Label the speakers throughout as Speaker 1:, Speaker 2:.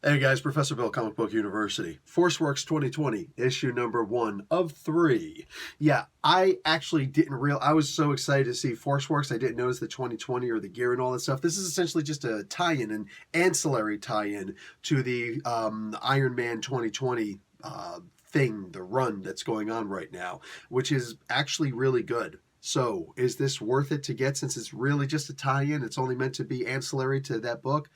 Speaker 1: Hey guys, Professor Bill, Comic Book University. ForceWorks 2020, issue number 1 of 3. Yeah, I actually didn't I was so excited to see ForceWorks, I didn't notice the 2020 or the gear and all that stuff. This is essentially just a tie-in, an ancillary tie-in to the Iron Man 2020 thing, the run that's going on right now, which is actually really good. So, is this worth it to get since it's really just a tie-in? It's only meant to be ancillary to that book.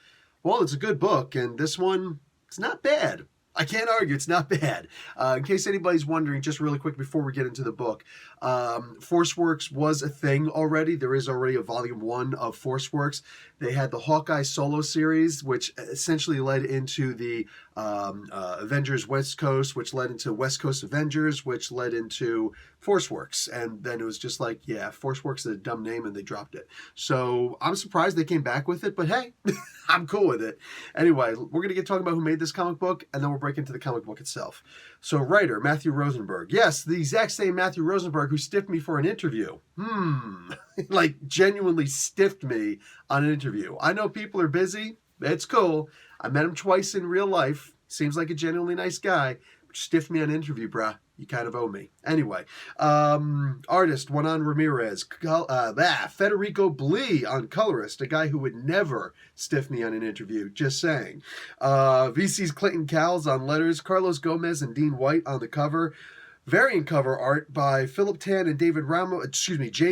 Speaker 1: Well, it's a good book, and this one, it's not bad. I can't argue, it's not bad. In case anybody's wondering, just really quick before we get into the book, ForceWorks was a thing already. There is already a volume 1 of ForceWorks. They had the Hawkeye solo series, which essentially led into the Avengers West Coast, which led into West Coast Avengers, which led into ForceWorks. And then it was just like, yeah, ForceWorks is a dumb name, and they dropped it. So I'm surprised they came back with it, but hey, I'm cool with it. Anyway, we're going to get talking about who made this comic book, and then we'll break into the comic book itself. So writer, Matthew Rosenberg. Yes, the exact same Matthew Rosenberg who stiffed me for an interview. Like genuinely stiffed me on an interview. I know people are busy. It's cool. I met him twice in real life. Seems like a genuinely nice guy. But stiffed me on an interview, bruh. You kind of owe me. Anyway, artist Juan Ramirez, Federico Blee on colorist, a guy who would never stiff me on an interview, just saying. VC's Clayton Cowles on letters, Carlos Gomez and Dean White on the cover. Variant cover art by Philip Tan and J.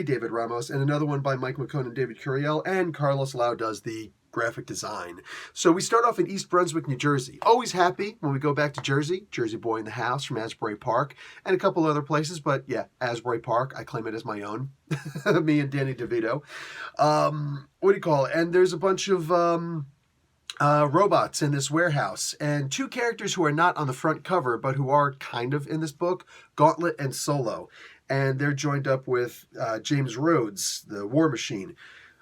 Speaker 1: David Ramos, and another one by Mike McCone and David Curiel, and Carlos Lau does the graphic design. So we start off in East Brunswick, New Jersey. Always happy when we go back to Jersey. Jersey Boy in the House from Asbury Park and a couple other places, but yeah, Asbury Park, I claim it as my own. Me and Danny DeVito. What do you call it? And there's a bunch of robots in this warehouse, and two characters who are not on the front cover, but who are kind of in this book, Gauntlet and Solo. And they're joined up with James Rhodes, the War Machine.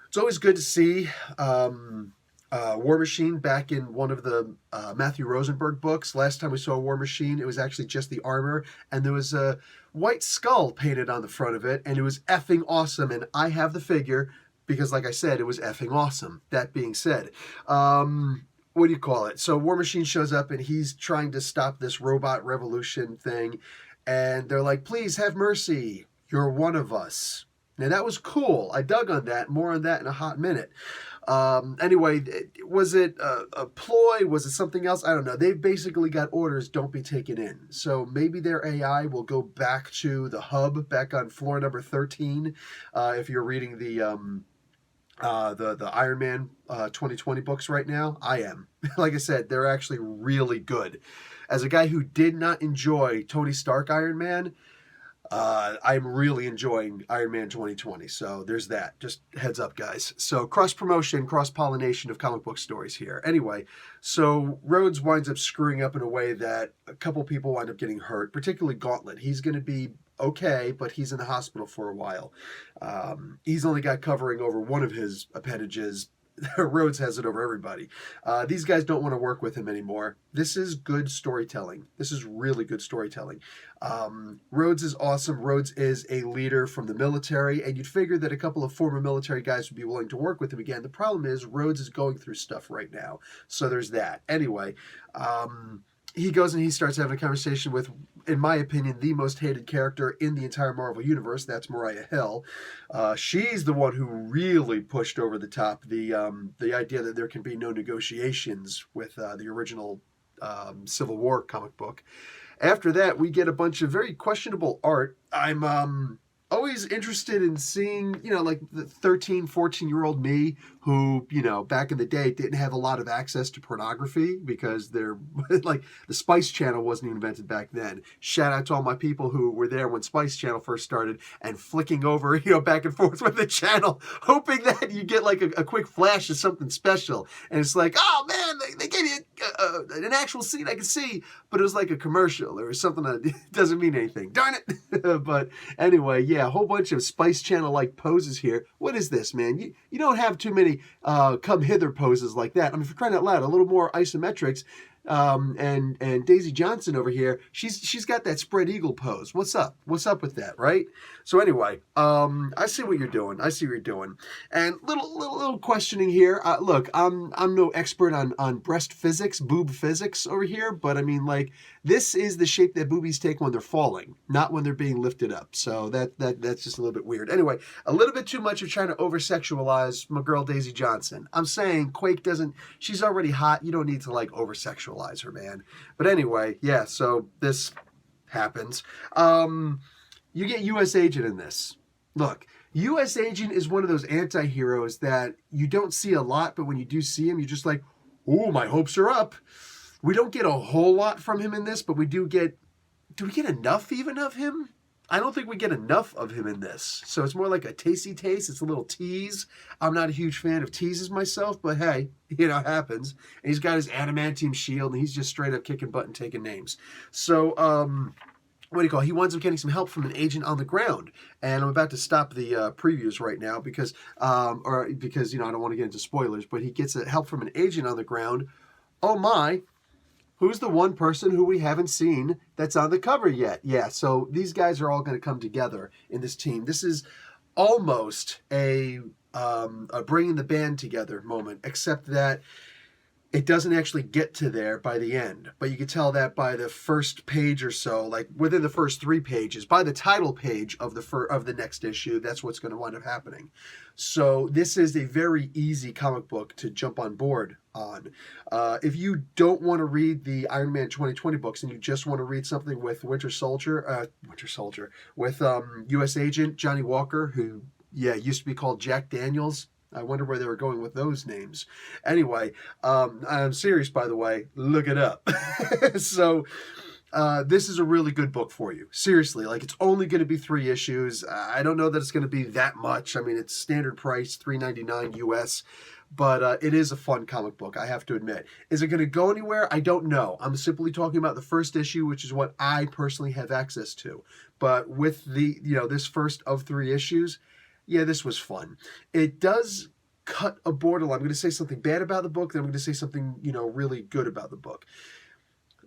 Speaker 1: It's always good to see War Machine back in one of the Matthew Rosenberg books. Last time we saw War Machine, it was actually just the armor, and there was a white skull painted on the front of it, and it was effing awesome, and I have the figure because, like I said, it was effing awesome. That being said, what do you call it? So War Machine shows up, and he's trying to stop this robot revolution thing, and they're like, please have mercy. You're one of us. Now, that was cool. I dug on that. More on that in a hot minute. Anyway, was it a ploy? Was it something else? I don't know. They've basically got orders, don't be taken in. So maybe their AI will go back to the hub, back on floor number 13, if you're reading the Iron Man 2020 books right now. I am. Like I said, they're actually really good. As a guy who did not enjoy Tony Stark Iron Man, I'm really enjoying Iron Man 2020, so there's that. Just heads up, guys. So cross-promotion, cross-pollination of comic book stories here. Anyway, so Rhodes winds up screwing up in a way that a couple people wind up getting hurt, particularly Gauntlet. He's going to be okay, but he's in the hospital for a while. He's only got covering over one of his appendages. Rhodes has it over everybody. These guys don't want to work with him anymore. This is good storytelling. This is really good storytelling. Rhodes is awesome. Rhodes is a leader from the military, and you'd figure that a couple of former military guys would be willing to work with him again. The problem is Rhodes is going through stuff right now, so there's that. Anyway, he goes and he starts having a conversation with, in my opinion, the most hated character in the entire Marvel Universe. That's Mariah Hill. She's the one who really pushed over the top the idea that there can be no negotiations with the original Civil War comic book. After that, we get a bunch of very questionable art. I'm always interested in seeing, like the 13, 14-year-old me who, back in the day didn't have a lot of access to pornography because they're like the Spice Channel wasn't even invented back then. Shout out to all my people who were there when Spice Channel first started and flicking over, back and forth with the channel, hoping that you get like a quick flash of something special. And it's like, oh man, they gave you an actual scene I could see, but it was like a commercial or something that doesn't mean anything. Darn it. But anyway, yeah, a whole bunch of Spice Channel-like poses here. What is this, man? You don't have too many come hither poses like that. I mean, for crying out loud, a little more isometrics. And Daisy Johnson over here, she's got that spread eagle pose. What's up? What's up with that, right? So anyway, I see what you're doing. I see what you're doing. And little questioning here. Look, I'm no expert on breast physics, boob physics over here, but I mean, like, this is the shape that boobies take when they're falling, not when they're being lifted up. So that's just a little bit weird. Anyway, a little bit too much of trying to over sexualize my girl Daisy Johnson. I'm saying Quake doesn't. She's already hot. You don't need to like over sexualize her, man. But anyway, yeah. So this happens. You get USAgent in this. Look, USAgent is one of those anti-heroes that you don't see a lot, but when you do see him, you're just like, oh, my hopes are up. We don't get a whole lot from him in this, but we do get... Do we get enough even of him? I don't think we get enough of him in this. So it's more like a tasty taste. It's a little tease. I'm not a huge fan of teases myself, but hey, you know, it happens. And he's got his adamantium shield, and he's just straight up kicking butt and taking names. So, what do you call it? He winds up getting some help from an agent on the ground. And I'm about to stop the previews right now because, you know, I don't want to get into spoilers, but he gets help from an agent on the ground. Oh my, who's the one person who we haven't seen that's on the cover yet? Yeah, so these guys are all going to come together in this team. This is almost a bringing the band together moment, except that it doesn't actually get to there by the end. But you can tell that by the first page or so, like within the first 3 pages, by the title page of the next issue, that's what's going to wind up happening. So this is a very easy comic book to jump on board on. If you don't want to read the Iron Man 2020 books and you just want to read something with Winter Soldier, with USAgent, Johnny Walker, who, yeah, used to be called Jack Daniels. I wonder where they were going with those names. Anyway, I'm serious, by the way. Look it up. So this is a really good book for you. Seriously, like, it's only going to be 3 issues. I don't know that it's going to be that much. I mean, it's standard price, $3.99 US. But it is a fun comic book, I have to admit. Is it going to go anywhere? I don't know. I'm simply talking about the first issue, which is what I personally have access to. But with the, you know, this first of 3 issues, yeah, this was fun. It does cut a borderline. I'm going to say something bad about the book, then I'm going to say something, you know, really good about the book.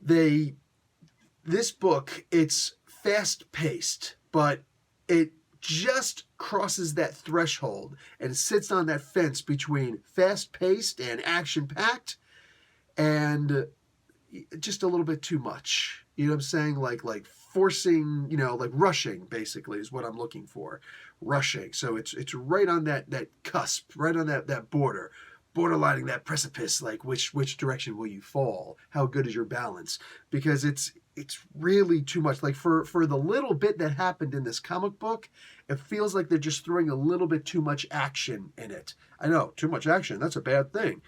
Speaker 1: This book, it's fast-paced, but it just crosses that threshold and sits on that fence between fast-paced and action-packed and just a little bit too much. You know what I'm saying? Like forcing, you know, like rushing, basically, is what I'm looking for. Rushing. So it's right on that cusp, right on that borderlining that precipice, like which direction will you fall? How good is your balance? Because it's really too much. Like for the little bit that happened in this comic book, it feels like they're just throwing a little bit too much action in it. I know, too much action, that's a bad thing.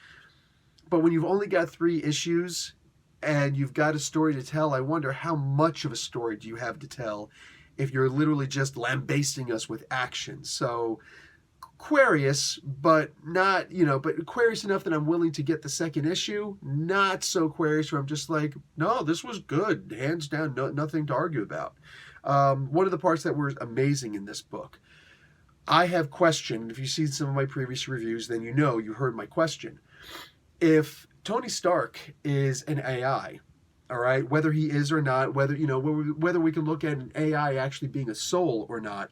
Speaker 1: But when you've only got 3 issues and you've got a story to tell, I wonder how much of a story do you have to tell if you're literally just lambasting us with action. So Aquarius, but not, you know, but Aquarius enough that I'm willing to get the second issue. Not so Aquarius where I'm just like, no, this was good, hands down, nothing to argue about. One of the parts that were amazing in this book, I have questioned, if you've seen some of my previous reviews, then you know, you heard my question. If Tony Stark is an AI, all right, whether he is or not, whether, you know, whether we can look at an AI actually being a soul or not,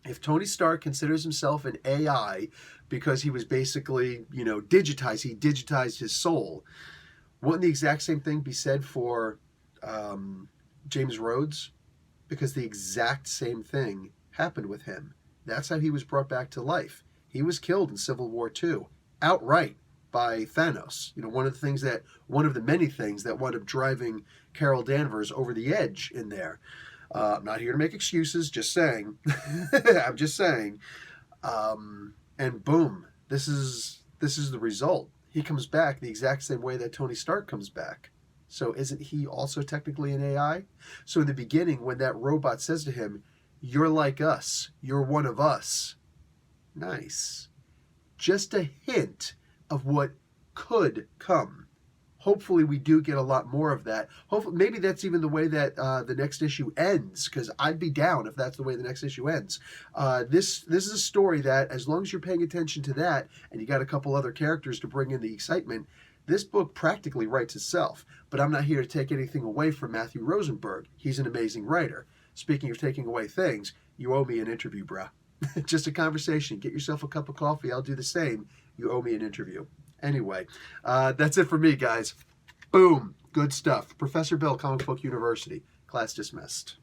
Speaker 1: if Tony Stark considers himself an AI because he was basically, you know, digitized, he digitized his soul, wouldn't the exact same thing be said for James Rhodes? Because the exact same thing happened with him. That's how he was brought back to life. He was killed in Civil War II, outright, by Thanos. You know, one of the many things that wound up driving Carol Danvers over the edge in there. I'm not here to make excuses, just saying. I'm just saying. And boom, this is the result. He comes back the exact same way that Tony Stark comes back. So isn't he also technically an AI? So in the beginning, when that robot says to him, "You're like us, you're one of us." Nice. Just a hint of what could come. Hopefully we do get a lot more of that. Hopefully, maybe that's even the way that the next issue ends, because I'd be down if that's the way the next issue ends. This is a story that, as long as you're paying attention to that, and you got a couple other characters to bring in the excitement, This book practically writes itself, but I'm not here to take anything away from Matthew Rosenberg. He's an amazing writer. Speaking of taking away things, you owe me an interview, bruh. Just a conversation. Get yourself a cup of coffee. I'll do the same. You owe me an interview. Anyway, that's it for me, guys. Boom. Good stuff. Professor Bill, Comic Book University. Class dismissed.